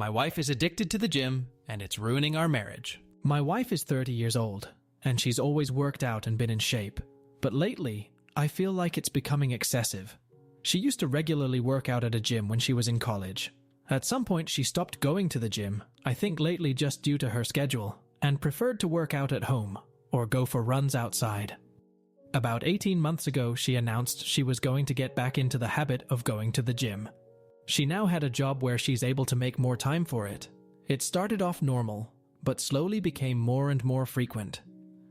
My wife is addicted to the gym, and it's ruining our marriage. My wife is 30 years old, and she's always worked out and been in shape. But lately, I feel like it's becoming excessive. She used to regularly work out at a gym when she was in college. At some point, she stopped going to the gym, I think lately just due to her schedule, and preferred to work out at home or go for runs outside. About 18 months ago, she announced she was going to get back into the habit of going to the gym. She now had a job where she's able to make more time for it. It started off normal, but slowly became more and more frequent.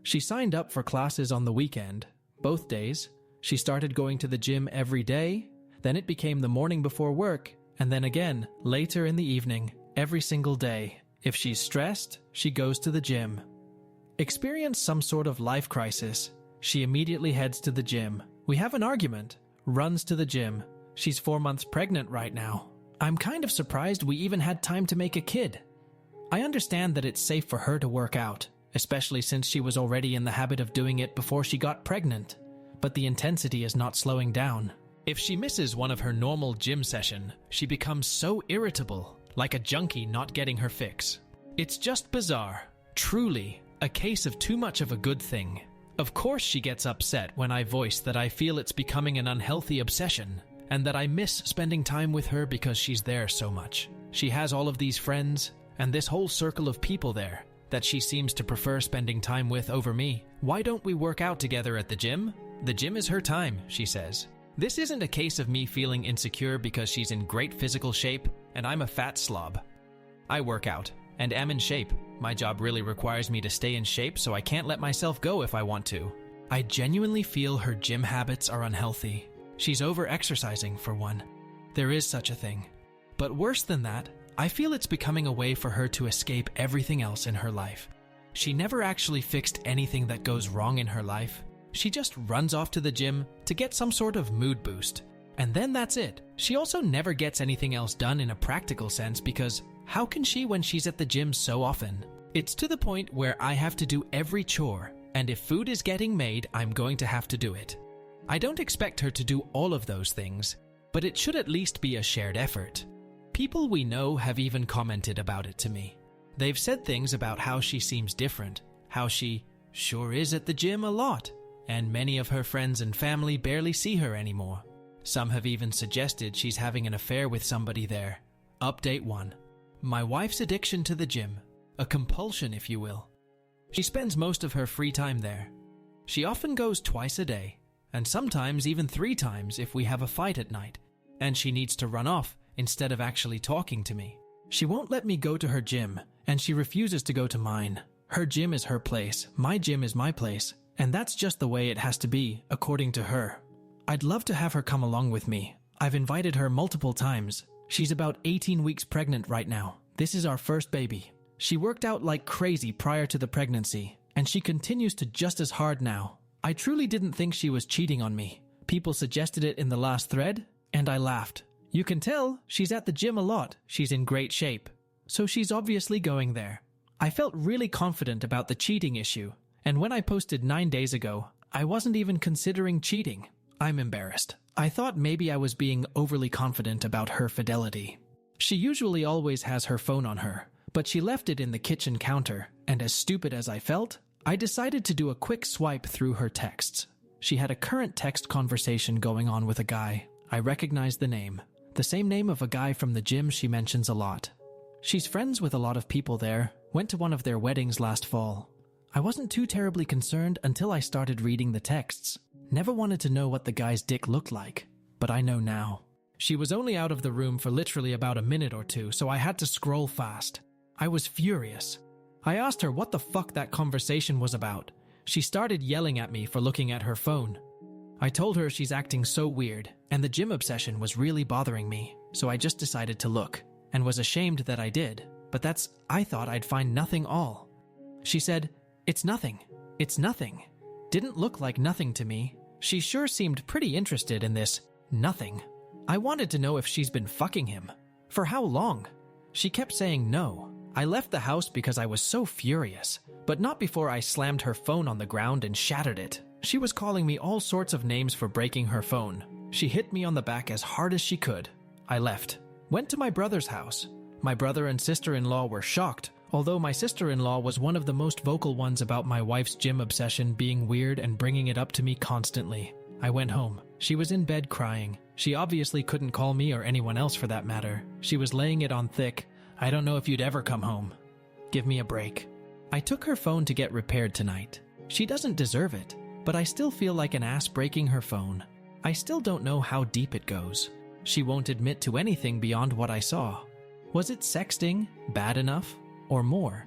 She signed up for classes on the weekend, both days. She started going to the gym every day, then it became the morning before work, and then again, later in the evening, every single day. If she's stressed, she goes to the gym. Experienced some sort of life crisis, she immediately heads to the gym. We have an argument, runs to the gym. She's 4 months pregnant right now. I'm kind of surprised we even had time to make a kid. I understand that it's safe for her to work out, especially since she was already in the habit of doing it before she got pregnant. But the intensity is not slowing down. If she misses one of her normal gym session, she becomes so irritable, like a junkie not getting her fix. It's just bizarre. Truly, a case of too much of a good thing. Of course she gets upset when I voice that I feel it's becoming an unhealthy obsession, and that I miss spending time with her because she's there so much. She has all of these friends, and this whole circle of people there, that she seems to prefer spending time with over me. Why don't we work out together at the gym? The gym is her time, she says. This isn't a case of me feeling insecure because she's in great physical shape and I'm a fat slob. I work out and am in shape. My job really requires me to stay in shape, so I can't let myself go if I want to. I genuinely feel her gym habits are unhealthy. She's over-exercising, for one. There is such a thing. But worse than that, I feel it's becoming a way for her to escape everything else in her life. She never actually fixed anything that goes wrong in her life. She just runs off to the gym to get some sort of mood boost. And then that's it. She also never gets anything else done in a practical sense because how can she when she's at the gym so often? It's to the point where I have to do every chore, and if food is getting made, I'm going to have to do it. I don't expect her to do all of those things, but it should at least be a shared effort. People we know have even commented about it to me. They've said things about how she seems different, how she sure is at the gym a lot, and many of her friends and family barely see her anymore. Some have even suggested she's having an affair with somebody there. Update 1. My wife's addiction to the gym. A compulsion, if you will. She spends most of her free time there. She often goes twice a day, and sometimes even 3 times if we have a fight at night, and she needs to run off instead of actually talking to me. She won't let me go to her gym, and she refuses to go to mine. Her gym is her place, my gym is my place, and that's just the way it has to be, according to her. I'd love to have her come along with me. I've invited her multiple times. She's about 18 weeks pregnant right now. This is our first baby. She worked out like crazy prior to the pregnancy, and she continues to just as hard now. I truly didn't think she was cheating on me. People suggested it in the last thread, and I laughed. You can tell she's at the gym a lot. She's in great shape. So she's obviously going there. I felt really confident about the cheating issue, and when I posted 9 days ago, I wasn't even considering cheating. I'm embarrassed. I thought maybe I was being overly confident about her fidelity. She usually always has her phone on her, but she left it in the kitchen counter, and as stupid as I felt, I decided to do a quick swipe through her texts. She had a current text conversation going on with a guy. I recognized the name. The same name of a guy from the gym she mentions a lot. She's friends with a lot of people there, went to one of their weddings last fall. I wasn't too terribly concerned until I started reading the texts. Never wanted to know what the guy's dick looked like, but I know now. She was only out of the room for literally about a minute or two, so I had to scroll fast. I was furious. I asked her what the fuck that conversation was about. She started yelling at me for looking at her phone. I told her she's acting so weird, and the gym obsession was really bothering me, so I just decided to look, and was ashamed that I did, but I thought I'd find nothing all. She said, "It's nothing. It's nothing." Didn't look like nothing to me. She sure seemed pretty interested in this nothing. I wanted to know if she's been fucking him. For how long? She kept saying no. I left the house because I was so furious, but not before I slammed her phone on the ground and shattered it. She was calling me all sorts of names for breaking her phone. She hit me on the back as hard as she could. I left. Went to my brother's house. My brother and sister-in-law were shocked, although my sister-in-law was one of the most vocal ones about my wife's gym obsession being weird and bringing it up to me constantly. I went home. She was in bed crying. She obviously couldn't call me or anyone else for that matter. She was laying it on thick. I don't know if you'd ever come home. Give me a break. I took her phone to get repaired tonight. She doesn't deserve it, but I still feel like an ass breaking her phone. I still don't know how deep it goes. She won't admit to anything beyond what I saw. Was it sexting bad enough or more?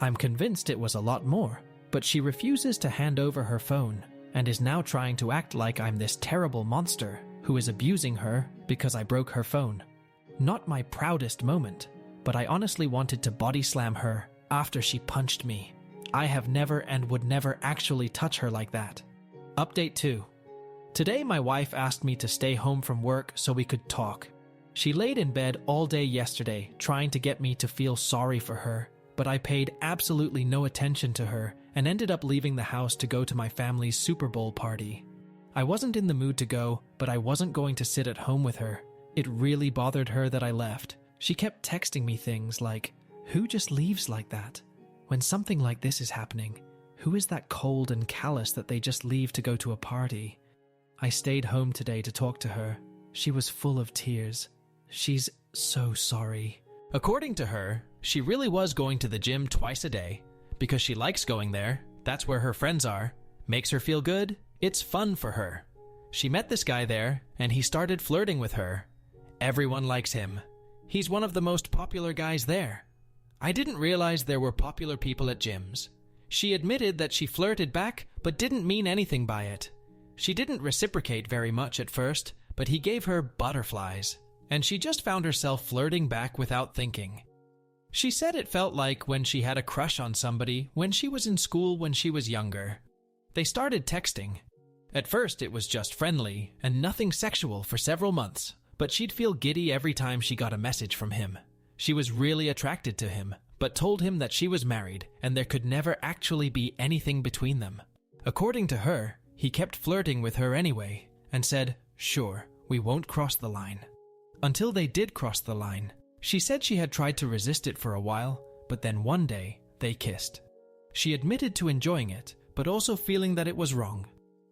I'm convinced it was a lot more, but she refuses to hand over her phone and is now trying to act like I'm this terrible monster who is abusing her because I broke her phone. Not my proudest moment, but I honestly wanted to body slam her after she punched me. I have never and would never actually touch her like that. Update 2. Today my wife asked me to stay home from work so we could talk. She laid in bed all day yesterday trying to get me to feel sorry for her, but I paid absolutely no attention to her and ended up leaving the house to go to my family's Super Bowl party. I wasn't in the mood to go, but I wasn't going to sit at home with her. It really bothered her that I left. She kept texting me things like, "Who just leaves like that? When something like this is happening, who is that cold and callous that they just leave to go to a party?" I stayed home today to talk to her. She was full of tears. She's so sorry. According to her, she really was going to the gym twice a day because she likes going there. That's where her friends are. Makes her feel good. It's fun for her. She met this guy there and he started flirting with her. Everyone likes him. He's one of the most popular guys there. I didn't realize there were popular people at gyms. She admitted that she flirted back but didn't mean anything by it. She didn't reciprocate very much at first, but he gave her butterflies, and she just found herself flirting back without thinking. She said it felt like when she had a crush on somebody when she was in school when she was younger. They started texting. At first it was just friendly and nothing sexual for several months, but she'd feel giddy every time she got a message from him. She was really attracted to him, but told him that she was married and there could never actually be anything between them. According to her, he kept flirting with her anyway and said, "Sure, we won't cross the line." Until they did cross the line. She said she had tried to resist it for a while, but then one day they kissed. She admitted to enjoying it, but also feeling that it was wrong.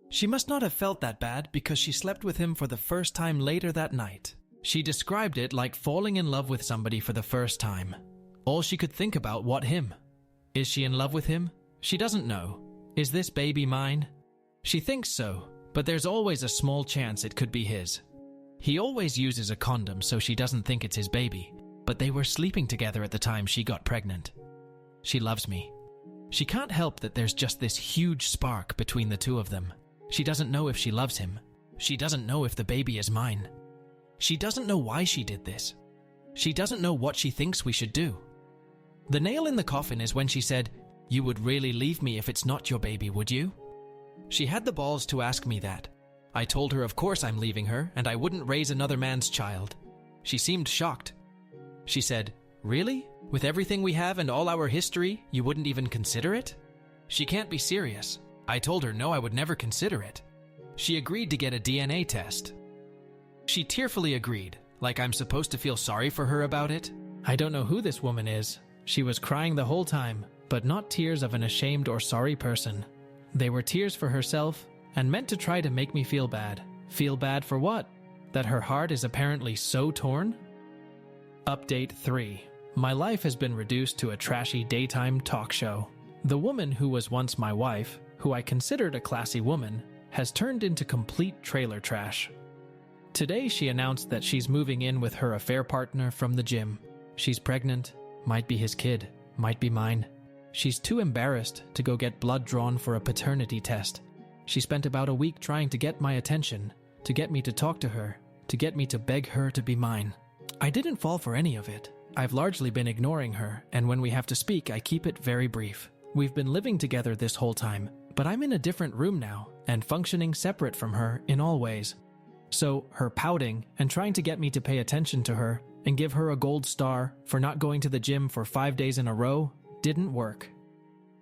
She must not have felt that bad because she slept with him for the first time later that night. She described it like falling in love with somebody for the first time. All she could think about what him. Is she in love with him? She doesn't know. Is this baby mine? She thinks so, but there's always a small chance it could be his. He always uses a condom so she doesn't think it's his baby, but they were sleeping together at the time she got pregnant. She loves me. She can't help that there's just this huge spark between the two of them. She doesn't know if she loves him. She doesn't know if the baby is mine. She doesn't know why she did this. She doesn't know what she thinks we should do. The nail in the coffin is when she said, "You would really leave me if it's not your baby, would you?" She had the balls to ask me that. I told her of course I'm leaving her and I wouldn't raise another man's child. She seemed shocked. She said, "Really? With everything we have and all our history, you wouldn't even consider it?" She can't be serious. I told her no, I would never consider it. She agreed to get a DNA test. She tearfully agreed, like I'm supposed to feel sorry for her about it. I don't know who this woman is. She was crying the whole time, but not tears of an ashamed or sorry person. They were tears for herself and meant to try to make me feel bad. Feel bad for what? That her heart is apparently so torn? Update 3. My life has been reduced to a trashy daytime talk show. The woman who was once my wife, who I considered a classy woman, has turned into complete trailer trash. Today she announced that she's moving in with her affair partner from the gym. She's pregnant, might be his kid, might be mine. She's too embarrassed to go get blood drawn for a paternity test. She spent about a week trying to get my attention, to get me to talk to her, to get me to beg her to be mine. I didn't fall for any of it. I've largely been ignoring her, and when we have to speak, I keep it very brief. We've been living together this whole time, but I'm in a different room now, and functioning separate from her in all ways. So, her pouting and trying to get me to pay attention to her and give her a gold star for not going to the gym for 5 days in a row didn't work.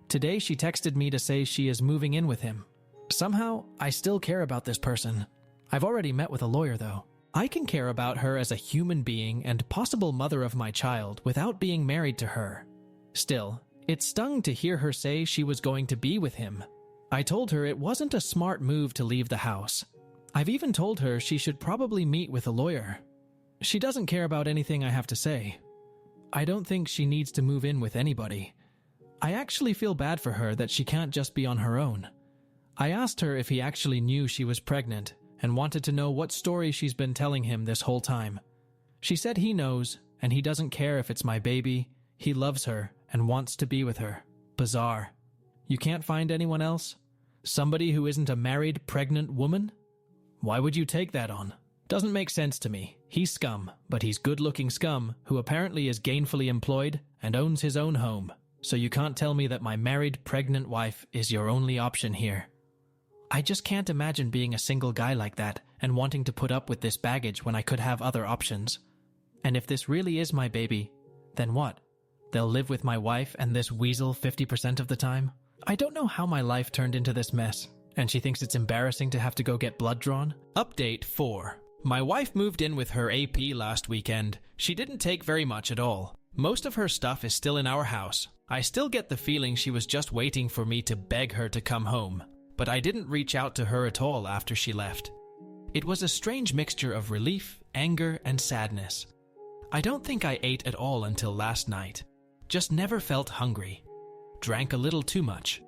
Today she texted me to say she is moving in with him. Somehow, I still care about this person. I've already met with a lawyer though. I can care about her as a human being and possible mother of my child without being married to her. Still, it stung to hear her say she was going to be with him. I told her it wasn't a smart move to leave the house. I've even told her she should probably meet with a lawyer. She doesn't care about anything I have to say. I don't think she needs to move in with anybody. I actually feel bad for her that she can't just be on her own. I asked her if he actually knew she was pregnant and wanted to know what story she's been telling him this whole time. She said he knows, and he doesn't care if it's my baby. He loves her and wants to be with her. Bizarre. You can't find anyone else? Somebody who isn't a married, pregnant woman? Why would you take that on? Doesn't make sense to me. He's scum, but he's good-looking scum who apparently is gainfully employed and owns his own home. So you can't tell me that my married, pregnant wife is your only option here. I just can't imagine being a single guy like that and wanting to put up with this baggage when I could have other options. And if this really is my baby, then what? They'll live with my wife and this weasel 50% of the time? I don't know how my life turned into this mess, and she thinks it's embarrassing to have to go get blood drawn. Update 4. My wife moved in with her AP last weekend. She didn't take very much at all. Most of her stuff is still in our house. I still get the feeling she was just waiting for me to beg her to come home, but I didn't reach out to her at all after she left. It was a strange mixture of relief, anger, and sadness. I don't think I ate at all until last night. Just never felt hungry. Drank a little too much.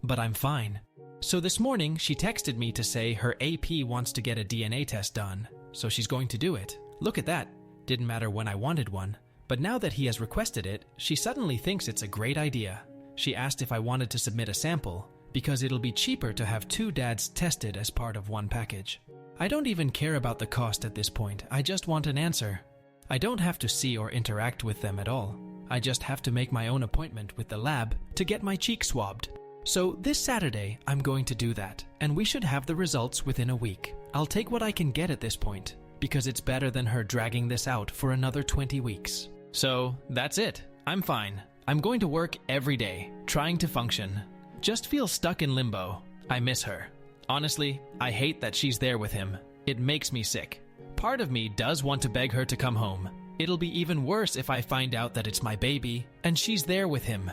But I'm fine. So this morning, she texted me to say her AP wants to get a DNA test done, so she's going to do it. Look at that. Didn't matter when I wanted one. But now that he has requested it, she suddenly thinks it's a great idea. She asked if I wanted to submit a sample, because it'll be cheaper to have 2 dads tested as part of one package. I don't even care about the cost at this point. I just want an answer. I don't have to see or interact with them at all. I just have to make my own appointment with the lab to get my cheek swabbed. So this Saturday, I'm going to do that, and we should have the results within a week. I'll take what I can get at this point, because it's better than her dragging this out for another 20 weeks. So that's it. I'm fine. I'm going to work every day, trying to function. Just feel stuck in limbo. I miss her. Honestly, I hate that she's there with him. It makes me sick. Part of me does want to beg her to come home. It'll be even worse if I find out that it's my baby and she's there with him,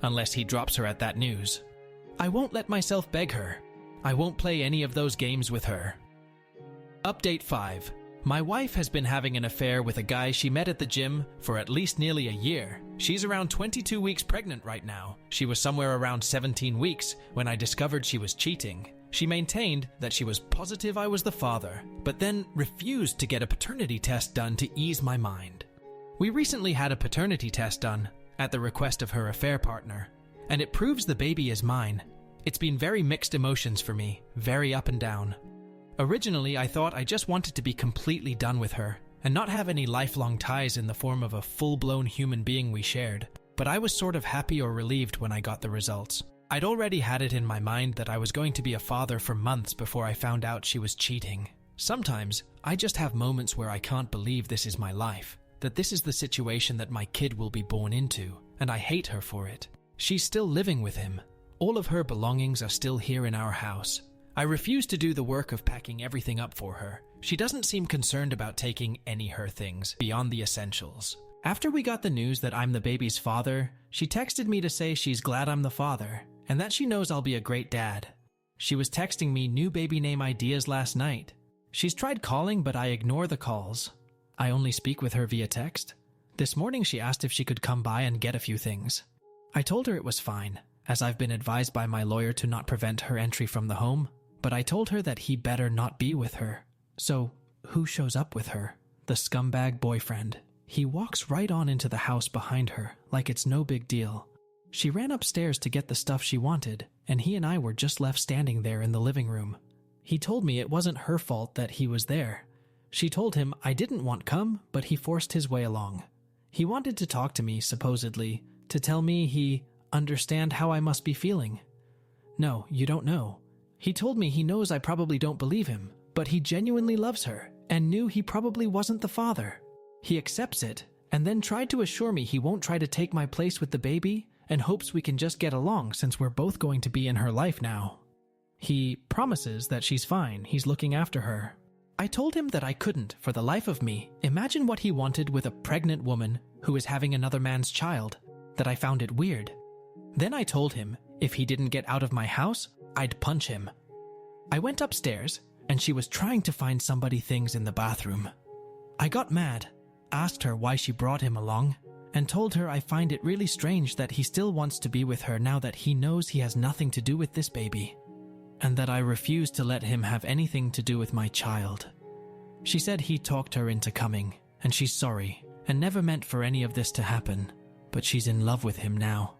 unless he drops her at that news. I won't let myself beg her. I won't play any of those games with her. Update 5. My wife has been having an affair with a guy she met at the gym for at least nearly a year. She's around 22 weeks pregnant right now. She was somewhere around 17 weeks when I discovered she was cheating. She maintained that she was positive I was the father, but then refused to get a paternity test done to ease my mind. We recently had a paternity test done, at the request of her affair partner, and it proves the baby is mine. It's been very mixed emotions for me, very up and down. Originally, I thought I just wanted to be completely done with her, and not have any lifelong ties in the form of a full-blown human being we shared, but I was sort of happy or relieved when I got the results. I'd already had it in my mind that I was going to be a father for months before I found out she was cheating. Sometimes, I just have moments where I can't believe this is my life, that this is the situation that my kid will be born into, and I hate her for it. She's still living with him. All of her belongings are still here in our house. I refuse to do the work of packing everything up for her. She doesn't seem concerned about taking any her things beyond the essentials. After we got the news that I'm the baby's father, she texted me to say she's glad I'm the father, and that she knows I'll be a great dad. She was texting me new baby name ideas last night. She's tried calling, but I ignore the calls. I only speak with her via text. This morning she asked if she could come by and get a few things. I told her it was fine, as I've been advised by my lawyer to not prevent her entry from the home, but I told her that he better not be with her. So, who shows up with her? The scumbag boyfriend. He walks right on into the house behind her, like it's no big deal. She ran upstairs to get the stuff she wanted, and he and I were just left standing there in the living room. He told me it wasn't her fault that he was there. She told him I didn't want come, but he forced his way along. He wanted to talk to me, supposedly, to tell me he understand how I must be feeling. No, you don't know. He told me he knows I probably don't believe him, but he genuinely loves her, and knew he probably wasn't the father. He accepts it, and then tried to assure me he won't try to take my place with the baby, and hopes we can just get along since we're both going to be in her life now. He promises that she's fine, he's looking after her. I told him that I couldn't, for the life of me, imagine what he wanted with a pregnant woman who is having another man's child, that I found it weird. Then I told him if he didn't get out of my house, I'd punch him. I went upstairs, and she was trying to find somebody things in the bathroom. I got mad, asked her why she brought him along, and told her I find it really strange that he still wants to be with her now that he knows he has nothing to do with this baby, and that I refuse to let him have anything to do with my child. She said he talked her into coming, and she's sorry, and never meant for any of this to happen, but she's in love with him now.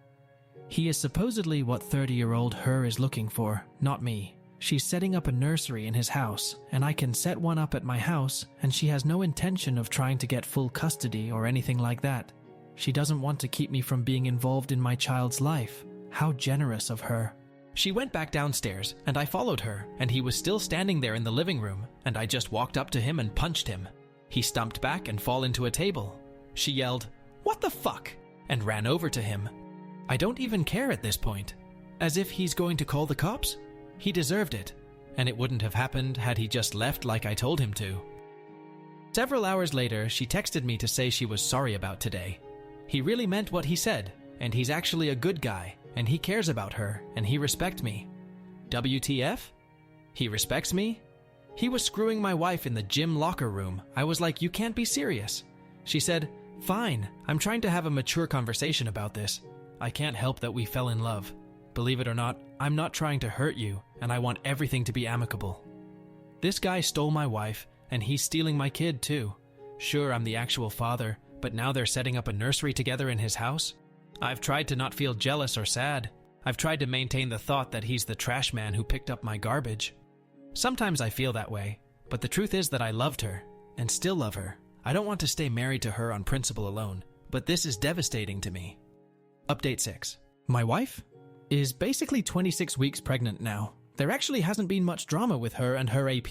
He is supposedly what 30-year-old her is looking for, not me. She's setting up a nursery in his house, and I can set one up at my house, and she has no intention of trying to get full custody or anything like that. She doesn't want to keep me from being involved in my child's life. How generous of her. She went back downstairs, and I followed her, and he was still standing there in the living room, and I just walked up to him and punched him. He stumped back and fell into a table. She yelled, "What the fuck?" and ran over to him. I don't even care at this point. As if he's going to call the cops? He deserved it, and it wouldn't have happened had he just left like I told him to. Several hours later, she texted me to say she was sorry about today. He really meant what he said, and he's actually a good guy, and he cares about her, and he respects me. WTF? He respects me? He was screwing my wife in the gym locker room. I was like, you can't be serious. She said, fine, I'm trying to have a mature conversation about this. I can't help that we fell in love. Believe it or not, I'm not trying to hurt you, and I want everything to be amicable. This guy stole my wife, and he's stealing my kid too. Sure, I'm the actual father, but now they're setting up a nursery together in his house? I've tried to not feel jealous or sad. I've tried to maintain the thought that he's the trash man who picked up my garbage. Sometimes I feel that way, but the truth is that I loved her, and still love her. I don't want to stay married to her on principle alone, but this is devastating to me. Update 6. My wife is basically 26 weeks pregnant now. There actually hasn't been much drama with her and her AP.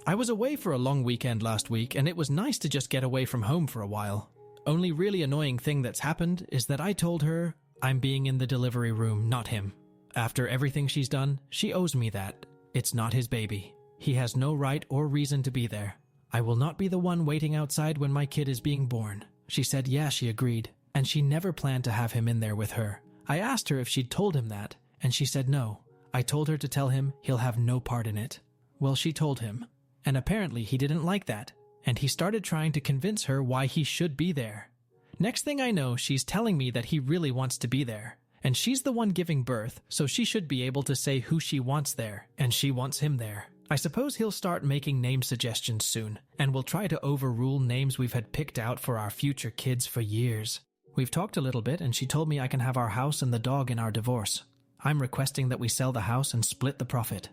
I was away for a long weekend last week, and it was nice to just get away from home for a while. Only really annoying thing that's happened is that I told her I'm being in the delivery room, not him. After everything she's done, she owes me that. It's not his baby. He has no right or reason to be there. I will not be the one waiting outside when my kid is being born. She said yeah, she agreed, and she never planned to have him in there with her. I asked her if she'd told him that, and she said no. I told her to tell him he'll have no part in it. Well, she told him, and apparently he didn't like that, and he started trying to convince her why he should be there. Next thing I know, she's telling me that he really wants to be there, and she's the one giving birth, so she should be able to say who she wants there, and she wants him there. I suppose he'll start making name suggestions soon, and will try to overrule names we've had picked out for our future kids for years. We've talked a little bit, and she told me I can have our house and the dog in our divorce. I'm requesting that we sell the house and split the profit.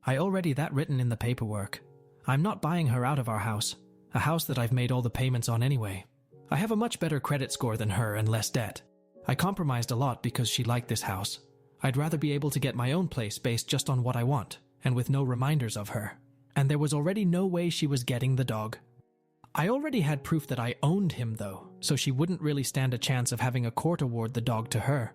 I already that written in the paperwork. I'm not buying her out of our house, a house that I've made all the payments on anyway. I have a much better credit score than her and less debt. I compromised a lot because she liked this house. I'd rather be able to get my own place based just on what I want, and with no reminders of her. And there was already no way she was getting the dog. I already had proof that I owned him though, so she wouldn't really stand a chance of having a court award the dog to her.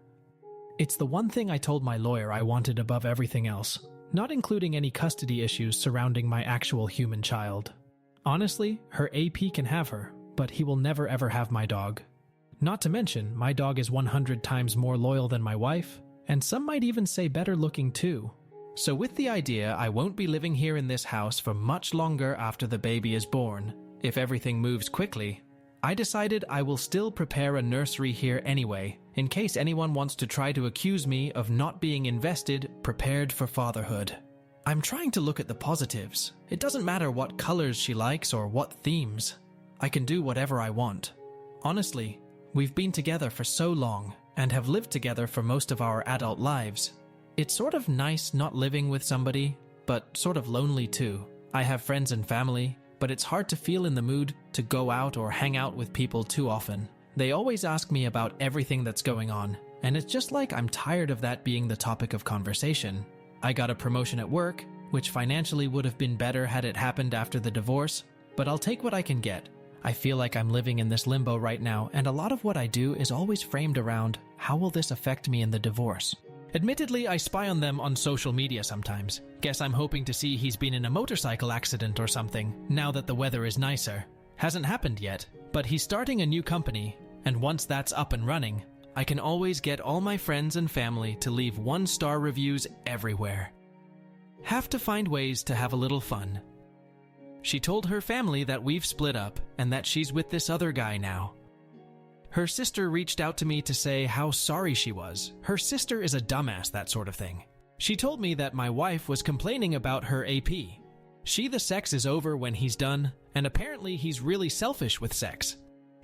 It's the one thing I told my lawyer I wanted above everything else, not including any custody issues surrounding my actual human child. Honestly, her AP can have her, but he will never ever have my dog. Not to mention, my dog is 100 times more loyal than my wife, and some might even say better looking too. So with the idea I won't be living here in this house for much longer after the baby is born, if everything moves quickly, I decided I will still prepare a nursery here anyway, in case anyone wants to try to accuse me of not being invested, prepared for fatherhood. I'm trying to look at the positives. It doesn't matter what colors she likes or what themes. I can do whatever I want. Honestly, we've been together for so long and have lived together for most of our adult lives. It's sort of nice not living with somebody, but sort of lonely too. I have friends and family, but it's hard to feel in the mood to go out or hang out with people too often. They always ask me about everything that's going on, and it's just like I'm tired of that being the topic of conversation. I got a promotion at work, which financially would have been better had it happened after the divorce, but I'll take what I can get. I feel like I'm living in this limbo right now, and a lot of what I do is always framed around, how will this affect me in the divorce? Admittedly, I spy on them on social media sometimes. Guess I'm hoping to see he's been in a motorcycle accident or something, now that the weather is nicer. Hasn't happened yet, but he's starting a new company, and once that's up and running, I can always get all my friends and family to leave 1-star reviews everywhere. Have to find ways to have a little fun. She told her family that we've split up and that she's with this other guy now. Her sister reached out to me to say how sorry she was. Her sister is a dumbass, that sort of thing. She told me that my wife was complaining about her AP. The sex is over when he's done, and apparently he's really selfish with sex.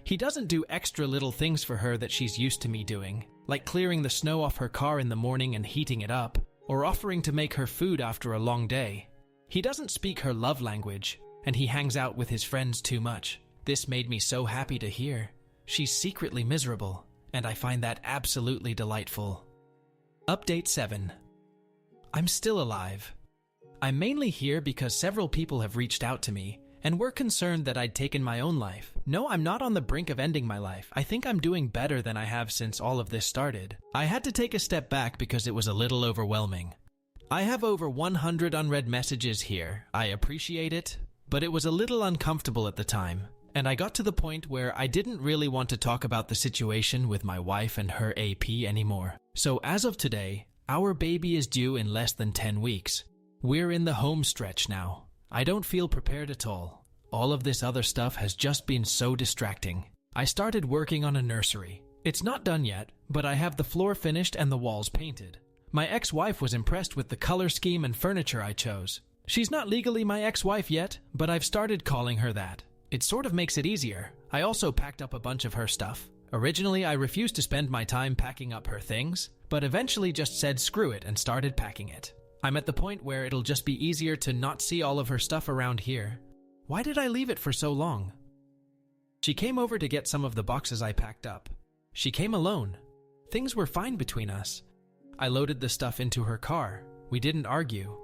He doesn't do extra little things for her that she's used to me doing, like clearing the snow off her car in the morning and heating it up, or offering to make her food after a long day. He doesn't speak her love language, and he hangs out with his friends too much. This made me so happy to hear. She's secretly miserable, and I find that absolutely delightful. Update 7. I'm still alive. I'm mainly here because several people have reached out to me, and were concerned that I'd taken my own life. No, I'm not on the brink of ending my life. I think I'm doing better than I have since all of this started. I had to take a step back because it was a little overwhelming. I have over 100 unread messages here. I appreciate it, but it was a little uncomfortable at the time. And I got to the point where I didn't really want to talk about the situation with my wife and her AP anymore. So as of today, our baby is due in less than 10 weeks. We're in the home stretch now. I don't feel prepared at all. All of this other stuff has just been so distracting. I started working on a nursery. It's not done yet, but I have the floor finished and the walls painted. My ex-wife was impressed with the color scheme and furniture I chose. She's not legally my ex-wife yet, but I've started calling her that. It sort of makes it easier. I also packed up a bunch of her stuff. Originally, I refused to spend my time packing up her things, but eventually just said screw it and started packing it. I'm at the point where it'll just be easier to not see all of her stuff around here. Why did I leave it for so long? She came over to get some of the boxes I packed up. She came alone. Things were fine between us. I loaded the stuff into her car. We didn't argue.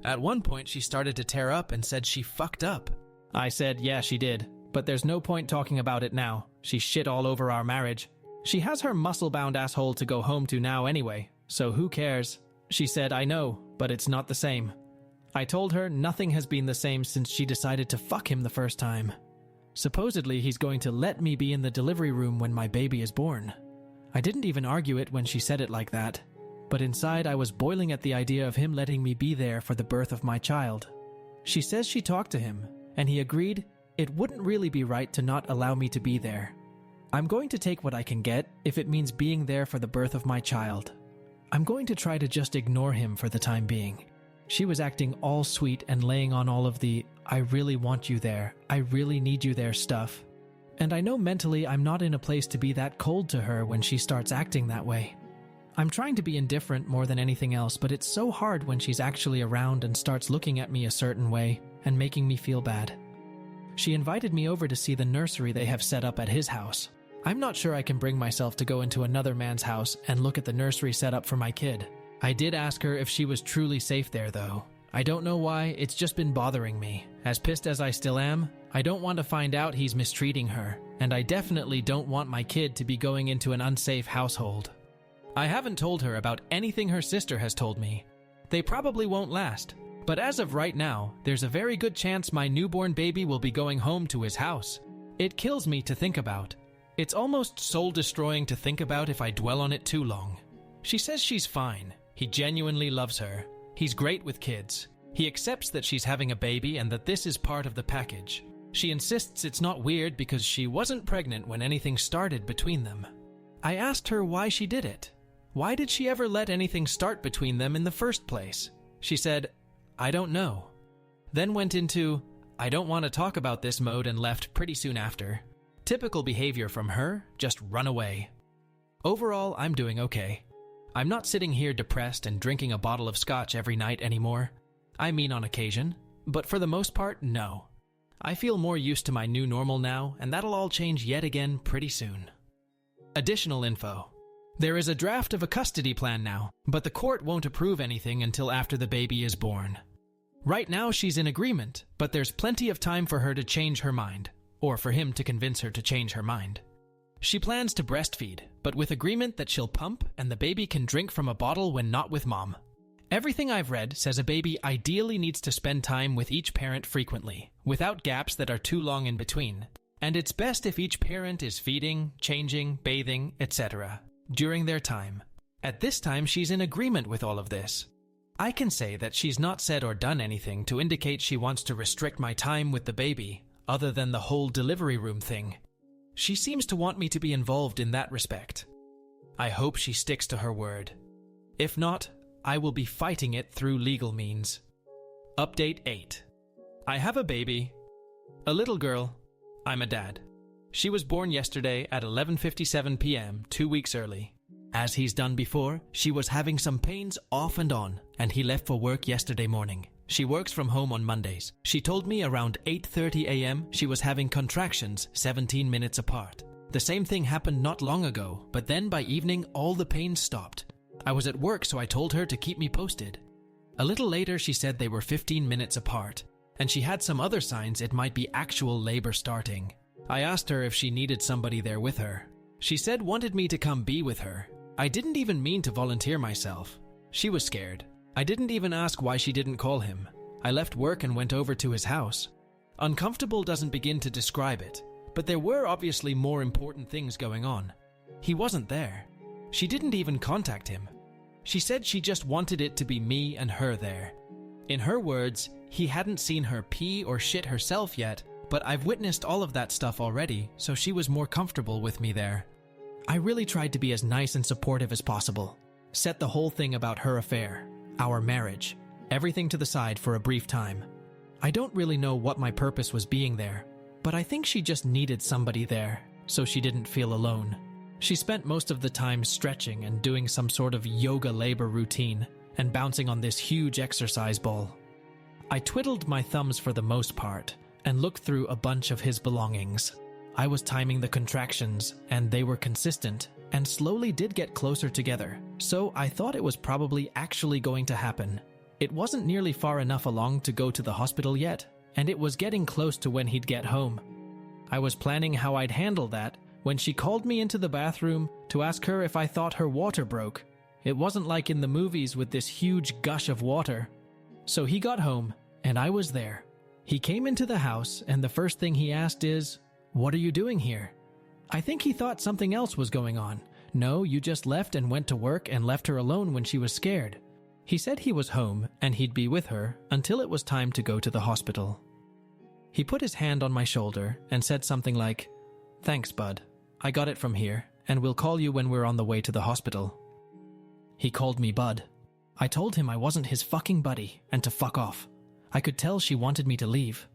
At one point, she started to tear up and said she fucked up. I said, yeah, she did, but there's no point talking about it now. She shit all over our marriage. She has her muscle-bound asshole to go home to now anyway, so who cares? She said, I know, but it's not the same. I told her nothing has been the same since she decided to fuck him the first time. Supposedly, he's going to let me be in the delivery room when my baby is born. I didn't even argue it when she said it like that, but inside I was boiling at the idea of him letting me be there for the birth of my child. She says she talked to him, and he agreed it wouldn't really be right to not allow me to be there. I'm going to take what I can get if it means being there for the birth of my child. I'm going to try to just ignore him for the time being. She was acting all sweet and laying on all of the, I really want you there, I really need you there stuff. And I know mentally I'm not in a place to be that cold to her when she starts acting that way. I'm trying to be indifferent more than anything else, but it's so hard when she's actually around and starts looking at me a certain way and making me feel bad. She invited me over to see the nursery they have set up at his house. I'm not sure I can bring myself to go into another man's house and look at the nursery set up for my kid. I did ask her if she was truly safe there, though. I don't know why, it's just been bothering me. As pissed as I still am, I don't want to find out he's mistreating her, and I definitely don't want my kid to be going into an unsafe household. I haven't told her about anything her sister has told me. They probably won't last, but as of right now, there's a very good chance my newborn baby will be going home to his house. It kills me to think about. It's almost soul-destroying to think about if I dwell on it too long. She says she's fine. He genuinely loves her. He's great with kids. He accepts that she's having a baby and that this is part of the package. She insists it's not weird because she wasn't pregnant when anything started between them. I asked her why she did it. Why did she ever let anything start between them in the first place? She said, I don't know. Then went into, I don't want to talk about this mode and left pretty soon after. Typical behavior from her, just run away. Overall, I'm doing okay. I'm not sitting here depressed and drinking a bottle of scotch every night anymore. I mean on occasion, but for the most part, no. I feel more used to my new normal now, and that'll all change yet again pretty soon. Additional info. There is a draft of a custody plan now, but the court won't approve anything until after the baby is born. Right now she's in agreement, but there's plenty of time for her to change her mind, or for him to convince her to change her mind. She plans to breastfeed, but with agreement that she'll pump and the baby can drink from a bottle when not with mom. Everything I've read says a baby ideally needs to spend time with each parent frequently, without gaps that are too long in between. And it's best if each parent is feeding, changing, bathing, etc. during their time. At this time, she's in agreement with all of this. I can say that she's not said or done anything to indicate she wants to restrict my time with the baby, other than the whole delivery room thing. She seems to want me to be involved in that respect. I hope she sticks to her word. If not, I will be fighting it through legal means. Update 8. I have a baby. A little girl. I'm a dad. She was born yesterday at 11:57 p.m., 2 weeks early. As he's done before, she was having some pains off and on, and he left for work yesterday morning. She works from home on Mondays. She told me around 8:30 a.m. she was having contractions 17 minutes apart. The same thing happened not long ago, but then by evening all the pains stopped. I was at work, so I told her to keep me posted. A little later she said they were 15 minutes apart, and she had some other signs it might be actual labor starting. I asked her if she needed somebody there with her. She said wanted me to come be with her. I didn't even mean to volunteer myself. She was scared. I didn't even ask why she didn't call him. I left work and went over to his house. Uncomfortable doesn't begin to describe it, but there were obviously more important things going on. He wasn't there. She didn't even contact him. She said she just wanted it to be me and her there. In her words, he hadn't seen her pee or shit herself yet, but I've witnessed all of that stuff already, so she was more comfortable with me there. I really tried to be as nice and supportive as possible. Set the whole thing about her affair, our marriage, everything to the side for a brief time. I don't really know what my purpose was being there, but I think she just needed somebody there, so she didn't feel alone. She spent most of the time stretching and doing some sort of yoga labor routine and bouncing on this huge exercise ball. I twiddled my thumbs for the most part and looked through a bunch of his belongings. I was timing the contractions, and they were consistent and slowly did get closer together, so I thought it was probably actually going to happen. It wasn't nearly far enough along to go to the hospital yet, and it was getting close to when he'd get home. I was planning how I'd handle that when she called me into the bathroom to ask her if I thought her water broke. It wasn't like in the movies with this huge gush of water. So he got home, and I was there. He came into the house, and the first thing he asked is, "What are you doing here?" I think he thought something else was going on. "No, you just left and went to work and left her alone when she was scared." He said he was home and he'd be with her until it was time to go to the hospital. He put his hand on my shoulder and said something like, "Thanks, bud. I got it from here, and we'll call you when we're on the way to the hospital." He called me bud. I told him I wasn't his fucking buddy and to fuck off. I could tell she wanted me to leave.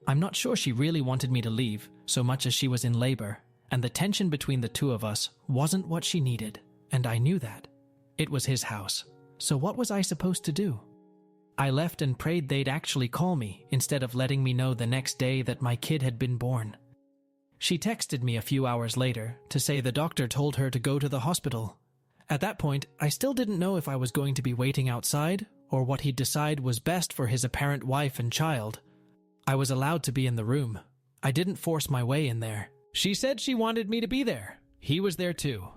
I'm not sure she really wanted me to leave so much as she was in labor, and the tension between the two of us wasn't what she needed, and I knew that. It was his house, so what was I supposed to do? I left and prayed they'd actually call me instead of letting me know the next day that my kid had been born. She texted me a few hours later to say the doctor told her to go to the hospital. At that point, I still didn't know if I was going to be waiting outside or what he'd decide was best for his apparent wife and child. I was allowed to be in the room. I didn't force my way in there. She said she wanted me to be there. He was there too.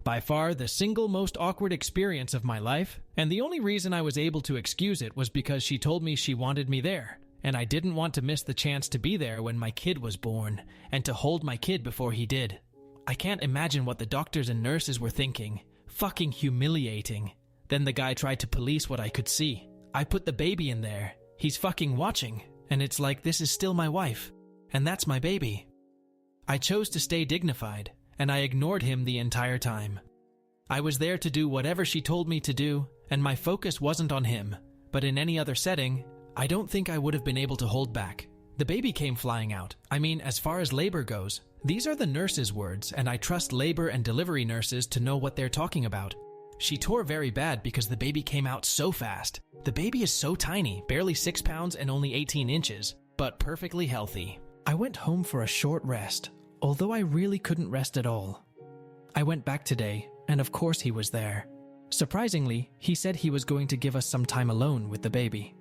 By far the single most awkward experience of my life, and the only reason I was able to excuse it was because she told me she wanted me there, and I didn't want to miss the chance to be there when my kid was born, and to hold my kid before he did. I can't imagine what the doctors and nurses were thinking. Fucking humiliating. Then the guy tried to police what I could see. I put the baby in there. He's fucking watching, and it's like this is still my wife, and that's my baby. I chose to stay dignified, and I ignored him the entire time. I was there to do whatever she told me to do, and my focus wasn't on him, but in any other setting, I don't think I would have been able to hold back. The baby came flying out. I mean, as far as labor goes, these are the nurses' words, and I trust labor and delivery nurses to know what they're talking about. She tore very bad because the baby came out so fast. The baby is so tiny, barely 6 pounds and only 18 inches, but perfectly healthy. I went home for a short rest, although I really couldn't rest at all. I went back today, and of course he was there. Surprisingly, he said he was going to give us some time alone with the baby.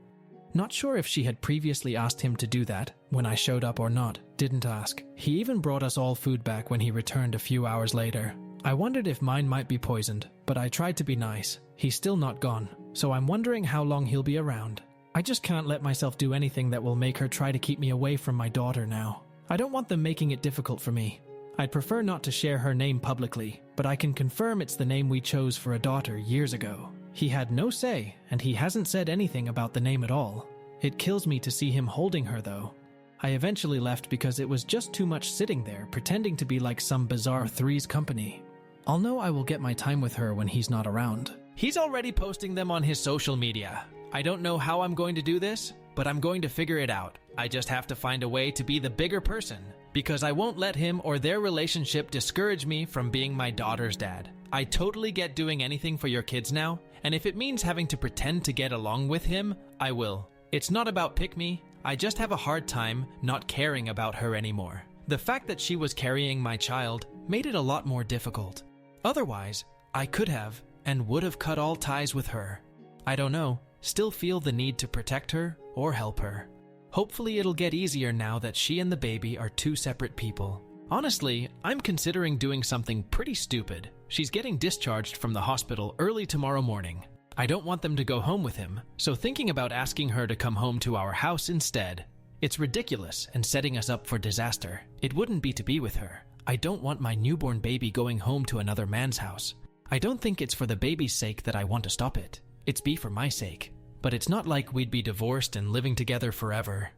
Not sure if she had previously asked him to do that when I showed up or not. Didn't ask. He even brought us all food back when he returned a few hours later. I wondered if mine might be poisoned, but I tried to be nice. He's still not gone, so I'm wondering how long he'll be around. I just can't let myself do anything that will make her try to keep me away from my daughter now. I don't want them making it difficult for me. I'd prefer not to share her name publicly, but I can confirm it's the name we chose for a daughter years ago. He had no say, and he hasn't said anything about the name at all. It kills me to see him holding her, though. I eventually left because it was just too much sitting there, pretending to be like some bizarre Three's Company. I'll know I will get my time with her when he's not around. He's already posting them on his social media. I don't know how I'm going to do this, but I'm going to figure it out. I just have to find a way to be the bigger person, because I won't let him or their relationship discourage me from being my daughter's dad. I totally get doing anything for your kids now, and if it means having to pretend to get along with him, I will. It's not about pick me, I just have a hard time not caring about her anymore. The fact that she was carrying my child made it a lot more difficult. Otherwise, I could have and would have cut all ties with her. I don't know, still feel the need to protect her or help her. Hopefully it'll get easier now that she and the baby are two separate people. Honestly, I'm considering doing something pretty stupid. She's getting discharged from the hospital early tomorrow morning. I don't want them to go home with him, so thinking about asking her to come home to our house instead. It's ridiculous and setting us up for disaster. It wouldn't be to be with her. I don't want my newborn baby going home to another man's house. I don't think it's for the baby's sake that I want to stop it. It's be for my sake. But it's not like we'd be divorced and living together forever.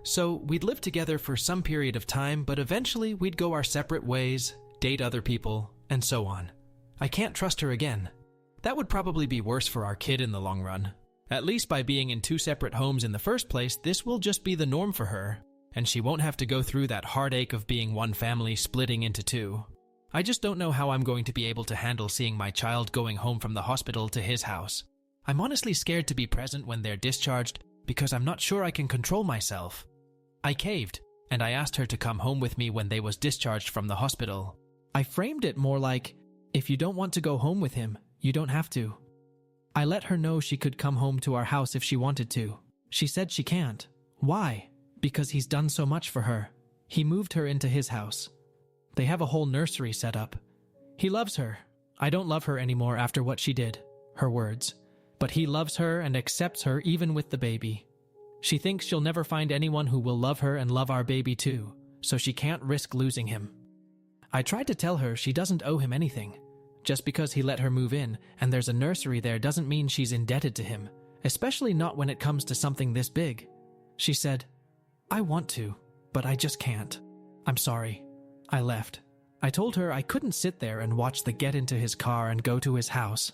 So we'd live together for some period of time, but eventually we'd go our separate ways, date other people, and so on. I can't trust her again. That would probably be worse for our kid in the long run. At least by being in two separate homes in the first place, this will just be the norm for her, and she won't have to go through that heartache of being one family splitting into two. I just don't know how I'm going to be able to handle seeing my child going home from the hospital to his house. I'm honestly scared to be present when they're discharged because I'm not sure I can control myself. I caved, and I asked her to come home with me when they was discharged from the hospital. I framed it more like, if you don't want to go home with him, you don't have to. I let her know she could come home to our house if she wanted to. She said she can't. Why? Because he's done so much for her. He moved her into his house. They have a whole nursery set up. He loves her. I don't love her anymore after what she did. Her words. But he loves her and accepts her even with the baby. She thinks she'll never find anyone who will love her and love our baby too, so she can't risk losing him. I tried to tell her she doesn't owe him anything. Just because he let her move in and there's a nursery there doesn't mean she's indebted to him, especially not when it comes to something this big. She said, I want to, but I just can't. I'm sorry. I left. I told her I couldn't sit there and watch the get into his car and go to his house.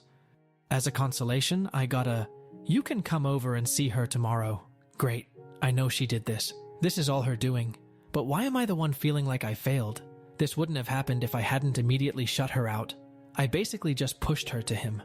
As a consolation, I got a, you can come over and see her tomorrow. Great. I know she did this. This is all her doing. But why am I the one feeling like I failed? This wouldn't have happened if I hadn't immediately shut her out. I basically just pushed her to him.